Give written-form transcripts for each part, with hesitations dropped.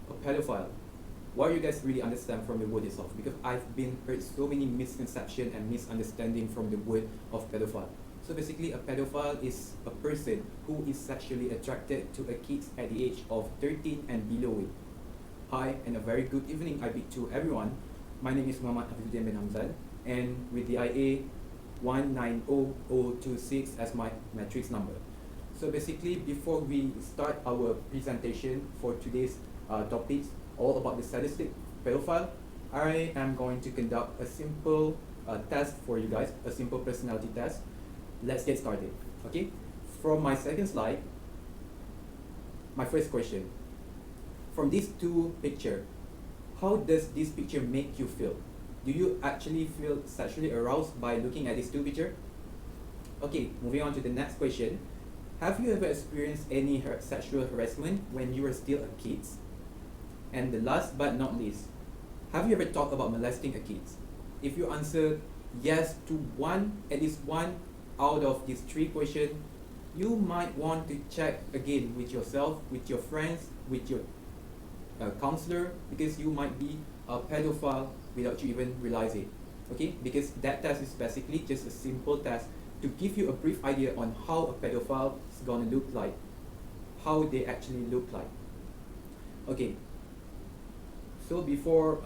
a pedophile, what do you guys really understand from the word itself? Because I've been heard so many misconceptions and misunderstanding from the word of pedophile. So basically, a pedophile is a person who is sexually attracted to a kid at the age of 13 and below it. Hi, and a very good evening I bid to everyone. My name is Muhammad Hafizuddin bin Hamzan, and with the IA 190026 as my matrix number. So basically, before we start our presentation for today's topics, all about the sadistic pedophile, I am going to conduct a simple test for you guys, a simple personality test. Let's get started, okay? From my second slide, my first question. From these two pictures, how does this picture make you feel? Do you actually feel sexually aroused by looking at these two pictures? Okay, moving on to the next question. Have you ever experienced any sexual harassment when you were still a kid? And the last but not least, have you ever thought about molesting a kid? If you answer yes to one, at least one out of these three questions, you might want to check again with yourself, with your friends, with your counselor, because you might be a pedophile without you even realize it. Okay, because that test is basically just a simple test to give you a brief idea on how a pedophile is gonna look like, how they actually look like. Okay, so before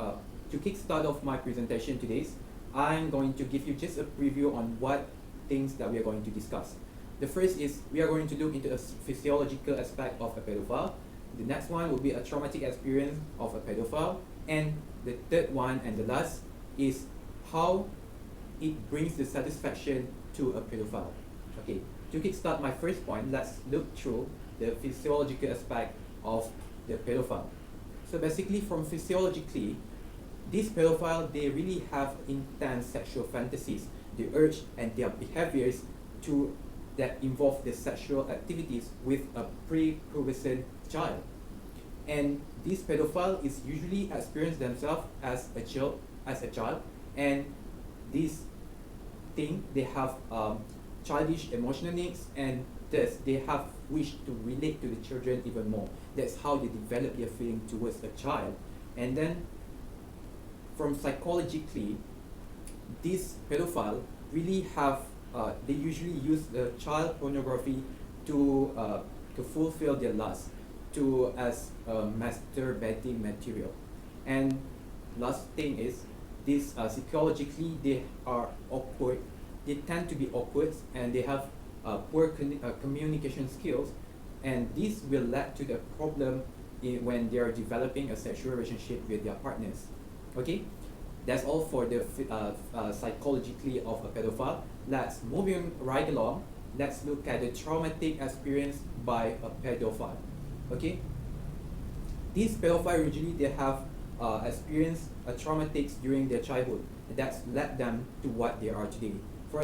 to kickstart off my presentation today, I'm going to give you just a preview on what things that we are going to discuss. The first is we are going to look into a physiological aspect of a pedophile. The next one will be a traumatic experience of a pedophile, and the third one and the last is how it brings the satisfaction to a pedophile. Okay, to kickstart my first point, let's look through the physiological aspect of the pedophile. So basically, from physiologically, these pedophiles, they really have intense sexual fantasies, the urge and their behaviors that involve the sexual activities with a prepubescent child. And this pedophile is usually experienced themselves as a child, and this thing, they have childish emotional needs, and thus they have wish to relate to the children even more. That's how they develop their feeling towards a child. And then from psychologically, these pedophile really have they usually use the child pornography to fulfill their lust, as masturbating material. And last thing is, this psychologically, they are awkward. They tend to be awkward, and they have poor communication skills, and this will lead to the problem when they are developing a sexual relationship with their partners. Okay, that's all for the psychologically of a pedophile. Let's moving right along. Let's look at the traumatic experience by a pedophile. Okay, these pedophiles usually they have experienced a traumatics during their childhood that's led them to what they are today. For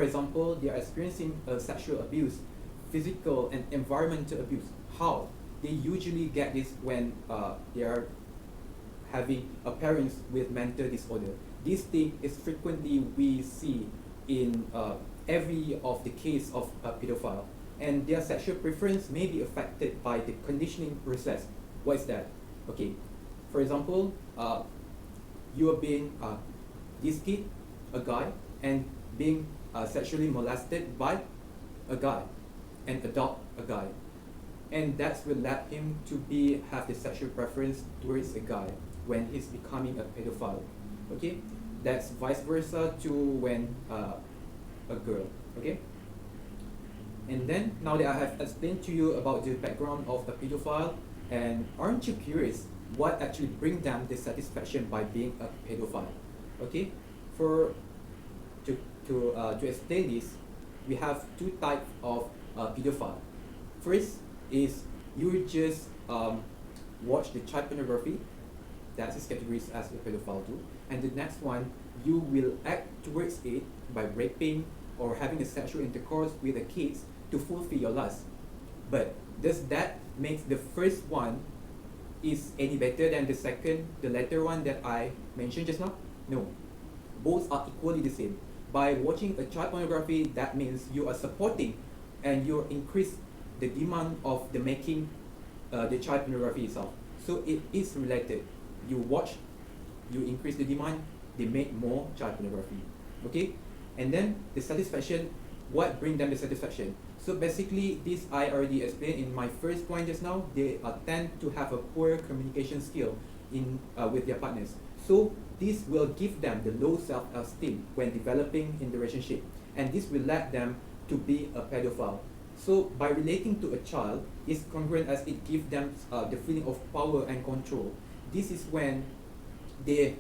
example, they are experiencing sexual abuse, physical and environmental abuse. How? They usually get this when they are having parents with mental disorder. This thing is frequently we see in every of the case of a pedophile, and their sexual preference may be affected by the conditioning process. What is that? Okay, for example, you are being this kid, a guy, and being sexually molested by a guy, and adopt a guy, and that will lead him to have the sexual preference towards a guy when he's becoming a pedophile. Okay, that's vice versa to when a girl. Okay, and then now that I have explained to you about the background of the pedophile, and aren't you curious what actually brings them the satisfaction by being a pedophile? Okay, to explain this, we have two types of pedophile. First is you just watch the child pornography. That is categorized as a pedophile too. And the next one, you will act towards it by raping or having a sexual intercourse with the kids to fulfill your lust. But does that make the first one is any better than the second, the latter one that I mentioned just now? No. Both are equally the same. By watching a child pornography, that means you are supporting and you increase the demand of the making the child pornography itself. So it is related. You watch, you increase the demand, they make more child pornography. Okay? And then the satisfaction, what bring them the satisfaction? So basically, this I already explained in my first point just now. They tend to have a poor communication skill with their partners. So this will give them the low self-esteem when developing in the relationship, and this will lead them to be a pedophile. So by relating to a child is congruent as it gives them the feeling of power and control. This is when they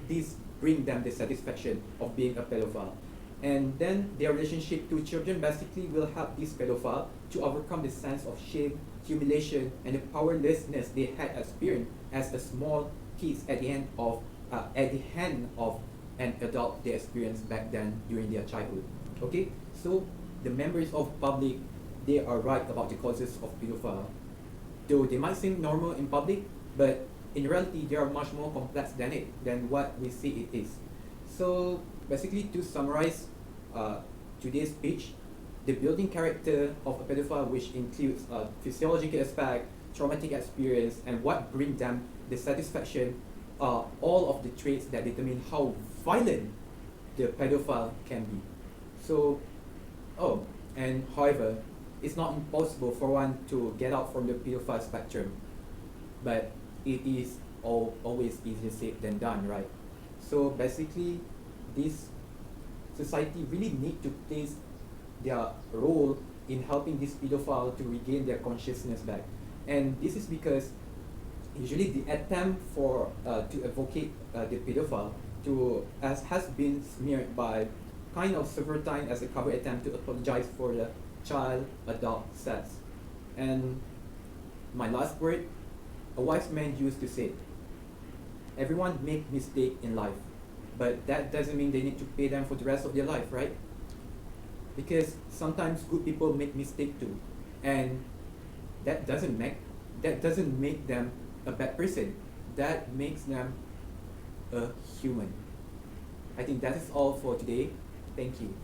this bring them the satisfaction of being a pedophile. And then their relationship to children basically will help this pedophile to overcome the sense of shame, humiliation, and the powerlessness they had experienced as a small kids at the hand of an adult they experienced back then during their childhood. Okay, so the members of public, they are right about the causes of pedophile. Though they might seem normal in public, but in reality they are much more complex than what we see it is. So basically, to summarize today's speech, the building character of a pedophile, which includes physiological aspect, traumatic experience, and what brings them the satisfaction, are all of the traits that determine how violent the pedophile can be. So, and however, it's not impossible for one to get out from the pedophile spectrum, but it is always easier said than done, right? So basically, this society really need to place their role in helping this pedophile to regain their consciousness back. And this is because usually the attempt for to advocate the pedophile has been smeared by kind of several times as a cover attempt to apologize for the child-adult sex. And my last word, a wise man used to say, everyone make mistake in life, but that doesn't mean they need to pay them for the rest of their life, right? Because sometimes good people make mistake too, and that doesn't make them a bad person. That makes them a human. I think that is all for today. Thank you.